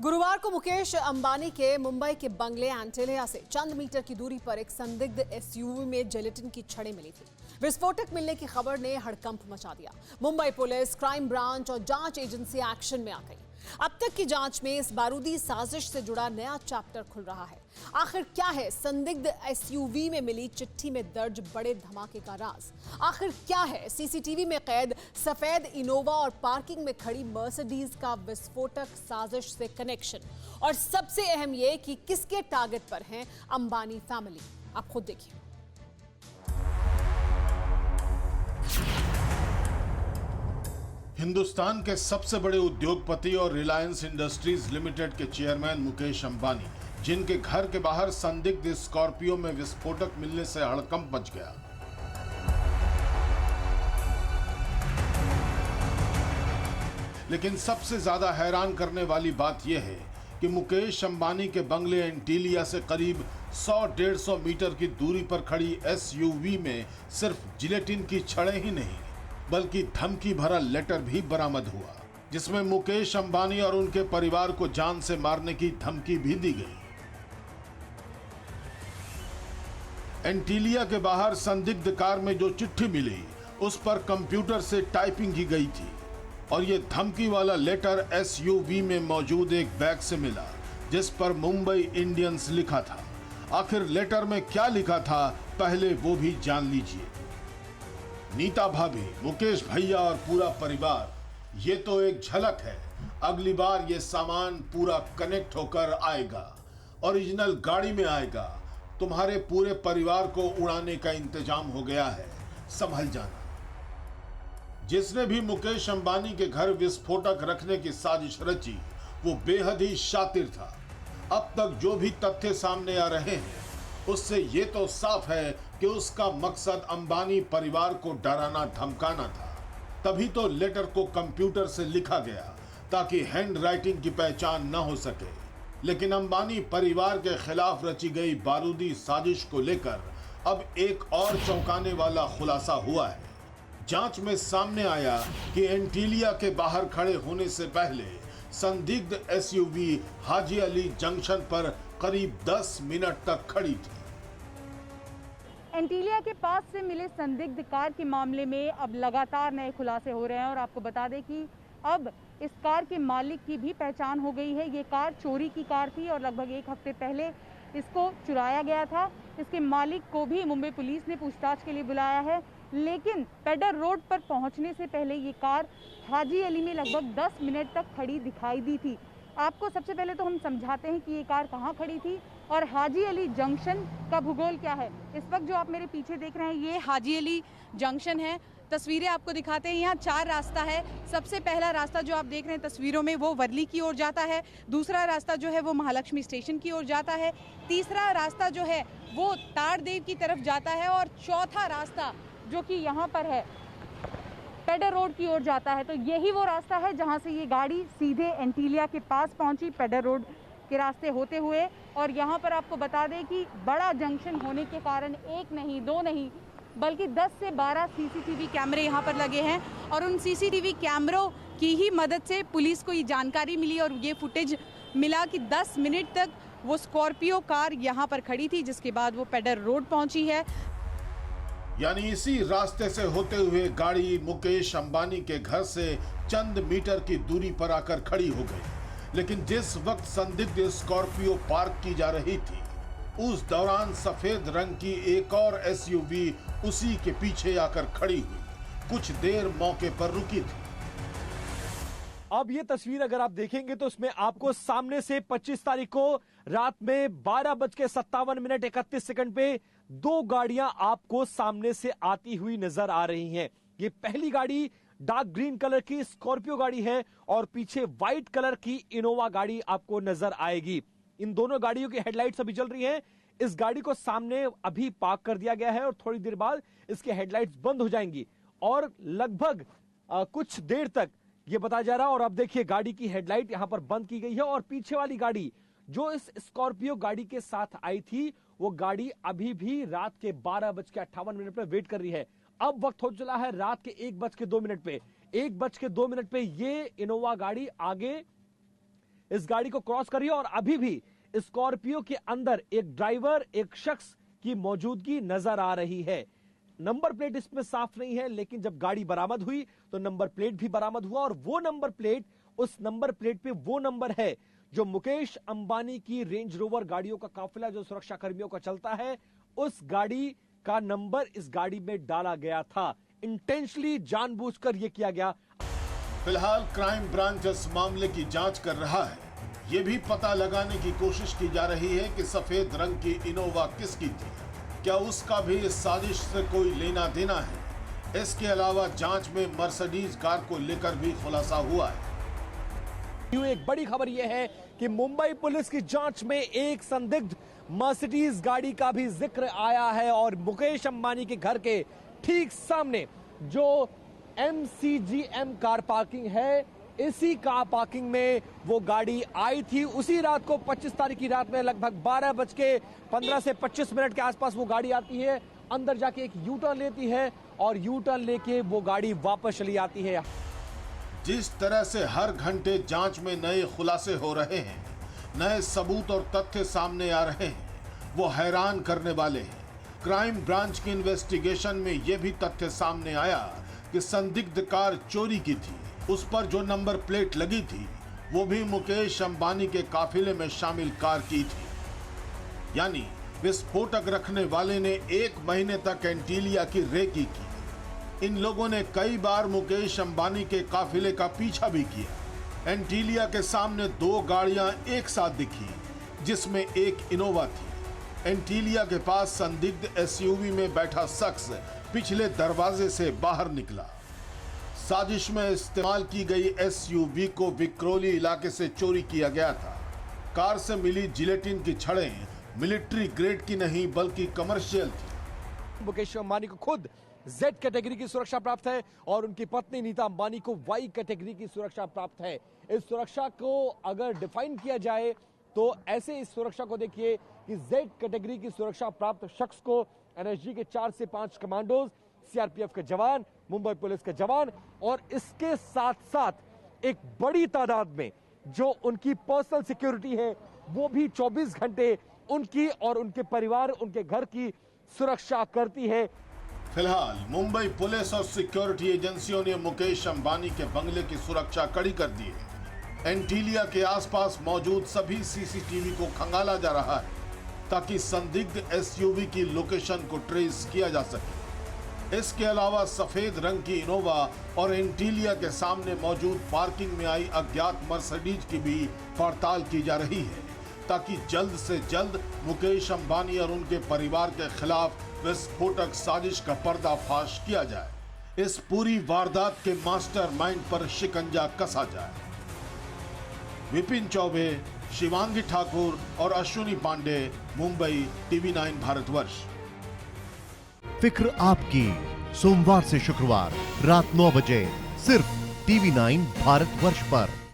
गुरुवार को मुकेश अंबानी के मुंबई के बंगले एंटिलिया से चंद मीटर की दूरी पर एक संदिग्ध एसयूवी में जिलेटिन की छड़ें मिली थी। विस्फोटक मिलने की खबर ने हड़कंप मचा दिया। मुंबई पुलिस, क्राइम ब्रांच और जांच एजेंसी एक्शन में आ गई। अब तक की जांच में इस बारूदी साजिश से जुड़ा नया चैप्टर खुल रहा है। आखिर क्या है संदिग्ध एसयूवी में मिली चिट्ठी में दर्ज बड़े धमाके का राज? आखिर क्या है सीसीटीवी में कैद सफेद इनोवा और पार्किंग में खड़ी मर्सिडीज का विस्फोटक साजिश से कनेक्शन? और सबसे अहम ये कि किसके टारगेट पर है अंबानी फैमिली? आप खुद देखिए। हिंदुस्तान के सबसे बड़े उद्योगपति और रिलायंस इंडस्ट्रीज लिमिटेड के चेयरमैन मुकेश अंबानी, जिनके घर के बाहर संदिग्ध स्कॉर्पियो में विस्फोटक मिलने से हड़कंप मच गया। लेकिन सबसे ज्यादा हैरान करने वाली बात यह है कि मुकेश अंबानी के बंगले एंटीलिया से करीब 100-150 मीटर की दूरी पर खड़ी एसयूवी में सिर्फ जिलेटिन की छड़ें ही नहीं बल्कि धमकी भरा लेटर भी बरामद हुआ, जिसमें मुकेश अंबानी और उनके परिवार को जान से मारने की धमकी भी दी गई। एंटीलिया के बाहर संदिग्ध कार में जो चिट्ठी मिली उस पर कंप्यूटर से टाइपिंग की गई थी और ये धमकी वाला लेटर एसयूवी में मौजूद एक बैग से मिला जिस पर मुंबई इंडियंस लिखा था। आखिर लेटर में क्या लिखा था, पहले वो भी जान लीजिए। नीता भाभी, मुकेश भैया और पूरा परिवार, ये तो एक झलक है। अगली बार ये सामान पूरा कनेक्ट होकर आएगा, ओरिजिनल गाड़ी में आएगा। तुम्हारे पूरे परिवार को उड़ाने का इंतजाम हो गया है, संभल जाना। जिसने भी मुकेश अंबानी के घर विस्फोटक रखने की साजिश रची वो बेहद ही शातिर था। अब तक जो भी तथ्य सामने आ रहे हैं उससे ये तो साफ है कि उसका मकसद अंबानी परिवार को डराना धमकाना था। तभी तो लेटर को कंप्यूटर से लिखा गया ताकि हैंड राइटिंग की पहचान न हो सके। लेकिन अंबानी परिवार के खिलाफ रची गई बारूदी साजिश को लेकर अब एक और चौंकाने वाला खुलासा हुआ है। जांच में सामने आया कि एंटीलिया के बाहर खड़े होने से पहले संदिग्ध एसयूवी हाजी अली जंक्शन पर करीब 10 मिनट तक खड़ी थी। एंटीलिया के पास से मिले संदिग्ध कार के मामले में अब लगातार नए खुलासे हो रहे हैं और आपको बता दें कि अब इस कार के मालिक की भी पहचान हो गई है। ये कार चोरी की कार थी और लगभग एक हफ्ते पहले इसको चुराया गया था। इसके मालिक को भी मुंबई पुलिस ने पूछताछ के लिए बुलाया है, लेकिन पेडर रोड पर पहुंचने से पहले ये कार हाजी अली में लगभग 10 मिनट तक खड़ी दिखाई दी थी। आपको सबसे पहले तो हम समझाते हैं कि ये कार कहाँ खड़ी थी और हाजी अली जंक्शन का भूगोल क्या है। इस वक्त जो आप मेरे पीछे देख रहे हैं ये हाजी अली जंक्शन है। तस्वीरें आपको दिखाते हैं। यहाँ 4 रास्ता है। सबसे पहला रास्ता जो आप देख रहे हैं तस्वीरों में वो वर्ली की ओर जाता है। दूसरा रास्ता जो है वो महालक्ष्मी स्टेशन की ओर जाता है। तीसरा रास्ता जो है वो ताड़देव की तरफ जाता है और चौथा रास्ता जो कि यहाँ पर है पेडर रोड की ओर जाता है। तो यही वो रास्ता है जहाँ से ये गाड़ी सीधे एंटीलिया के पास पहुँची पेडर रोड के रास्ते होते हुए। और यहाँ पर आपको बता दें कि बड़ा जंक्शन होने के कारण एक नहीं, दो नहीं, बल्कि 10 से 12 सीसीटीवी कैमरे यहाँ पर लगे हैं और उन सीसीटीवी कैमरों की ही मदद से पुलिस को ये जानकारी मिली और ये फुटेज मिला कि 10 मिनट तक वो स्कॉर्पियो कार यहाँ पर खड़ी थी, जिसके बाद वो पेडर रोड पहुंची है। यानी इसी रास्ते से होते हुए गाड़ी मुकेश अंबानी के घर से चंद मीटर की दूरी पर आकर खड़ी हो गई। लेकिन जिस वक्त संदिग्ध स्कॉर्पियो पार्क की जा रही थी उस दौरान सफेद रंग की एक और एसयूवी उसी के पीछे आकर खड़ी हुई, कुछ देर मौके पर रुकी थी। अब ये तस्वीर अगर आप देखेंगे तो इसमें आपको सामने से 25 तारीख को रात में 12:57 पे 2 गाड़ियां आपको सामने से आती हुई नजर आ रही हैं। ये पहली गाड़ी डार्क ग्रीन कलर की स्कॉर्पियो गाड़ी है और पीछे व्हाइट कलर की इनोवा गाड़ी आपको नजर आएगी। इन दोनों गाड़ियों की हेडलाइट्स अभी जल रही हैं। इस गाड़ी को सामने अभी पार्क कर दिया गया है और थोड़ी देर बाद इसके हेडलाइट्स बंद हो जाएंगी और लगभग कुछ देर तक ये बताया जा रहा है। और अब देखिए गाड़ी की हेडलाइट यहां पर बंद की गई है और पीछे वाली गाड़ी जो इस स्कॉर्पियो गाड़ी के साथ आई थी वो गाड़ी अभी भी रात के 12:58 पर वेट कर रही है। अब वक्त हो चला है रात के 1:02 पे। 1:02 पे ये इनोवा गाड़ी आगे इस गाड़ी को क्रॉस करी और अभी भी स्कॉर्पियो के अंदर एक ड्राइवर, एक शख्स की मौजूदगी नजर आ रही है। नंबर प्लेट इसमें साफ नहीं है, लेकिन जब गाड़ी बरामद हुई तो नंबर प्लेट भी बरामद हुआ और वो नंबर प्लेट, उस नंबर प्लेट पे वो नंबर है जो मुकेश अंबानी की रेंज रोवर गाड़ियों का काफिला जो सुरक्षा कर्मियों का चलता है, उस गाड़ी का नंबर इस गाड़ी में डाला गया था। इंटेंशनली, जानबूझकर यह किया गया। फिलहाल क्राइम ब्रांच इस मामले की जांच कर रहा है। ये भी पता लगाने की कोशिश की जा रही है कि सफेद रंग की इनोवा किसकी थी, क्या उसका भी इस साजिश से कोई लेना देना है। इसके अलावा जांच में मर्सिडीज कार को लेकर भी खुलासा हुआ है। एक बड़ी खबर यह है कि मुंबई पुलिस की जांच में एक संदिग्ध मर्सिडीज गाड़ी का भी जिक्र आया है और मुकेश अंबानी के घर के ठीक सामने जो MCGM कार पार्किंग है, इसी कार पार्किंग में वो गाड़ी आई थी। उसी रात को 25 तारीख की रात में लगभग 12:15 से 25 मिनट के आसपास वो गाड़ी आती है, अंदर जाके एक यू टर्न लेती है और यू टर्न लेके वो गाड़ी वापस चली आती है। जिस तरह से हर घंटे जांच में नए खुलासे हो रहे हैं, नए सबूत और तथ्य सामने आ रहे हैं, वो हैरान करने वाले हैं। क्राइम ब्रांच की इन्वेस्टिगेशन में यह भी तथ्य सामने आया कि संदिग्ध कार चोरी की थी। उस पर जो नंबर प्लेट लगी थी वो भी मुकेश अंबानी के काफिले में शामिल कार की थी। यानी विस्फोटक रखने वाले ने 1 महीने तक एंटीलिया की रेकी की। इन लोगों ने कई बार मुकेश अंबानी के काफिले का पीछा भी किया। एंटीलिया के सामने 2 गाड़ियां एक साथ दिखी, जिसमें एक इनोवा थी। एंटीलिया के पास संदिग्ध SUV में बैठा शख्स पिछले दरवाजे से बाहर निकला। साजिश में इस्तेमाल की गई SUV को विक्रोली इलाके से चोरी किया गया था। कार से मिली जिलेटिन की छड़ें मिलिट्री ग्रेड की नहीं बल्कि कमर्शियल थी। मुकेश अंबानी को खुद Z कैटेगरी की सुरक्षा प्राप्त है और उनकी पत्नी नीता अंबानी को Y कैटेगरी की सुरक्षा प्राप्त है। इस सुरक्षा को अगर डिफाइन किया जाए तो ऐसे इस सुरक्षा को देखिए कि Z कैटेगरी की सुरक्षा प्राप्त शख्स को NSG के 4 से 5 कमांडोज, CRPF के जवान, मुंबई पुलिस के जवान और इसके साथ साथ एक बड़ी तादाद में जो उनकी पर्सनल सिक्योरिटी है वो भी 24 घंटे उनकी और उनके परिवार, उनके घर की सुरक्षा करती है। फिलहाल मुंबई पुलिस और सिक्योरिटी एजेंसियों ने मुकेश अंबानी के बंगले की सुरक्षा कड़ी कर दी है। एंटीलिया के आसपास मौजूद सभी CCTV को खंगाला जा रहा है ताकि संदिग्ध SUV की लोकेशन को ट्रेस किया जा सके। इसके अलावा सफेद रंग की इनोवा और एंटीलिया के सामने मौजूद पार्किंग में आई अज्ञात मर्सिडीज की भी पड़ताल की जा रही है ताकि जल्द से जल्द मुकेश अंबानी और उनके परिवार के खिलाफ विस्फोटक साजिश का पर्दाफाश किया जाए। इस पूरी वारदात के मास्टरमाइंड पर शिकंजा कसा जाए। विपिन चौबे, शिवांगी ठाकुर और अश्विनी पांडे, मुंबई, TV9 भारतवर्ष। फिक्र आपकी, सोमवार से शुक्रवार रात 9 बजे सिर्फ TV9 भारतवर्ष पर।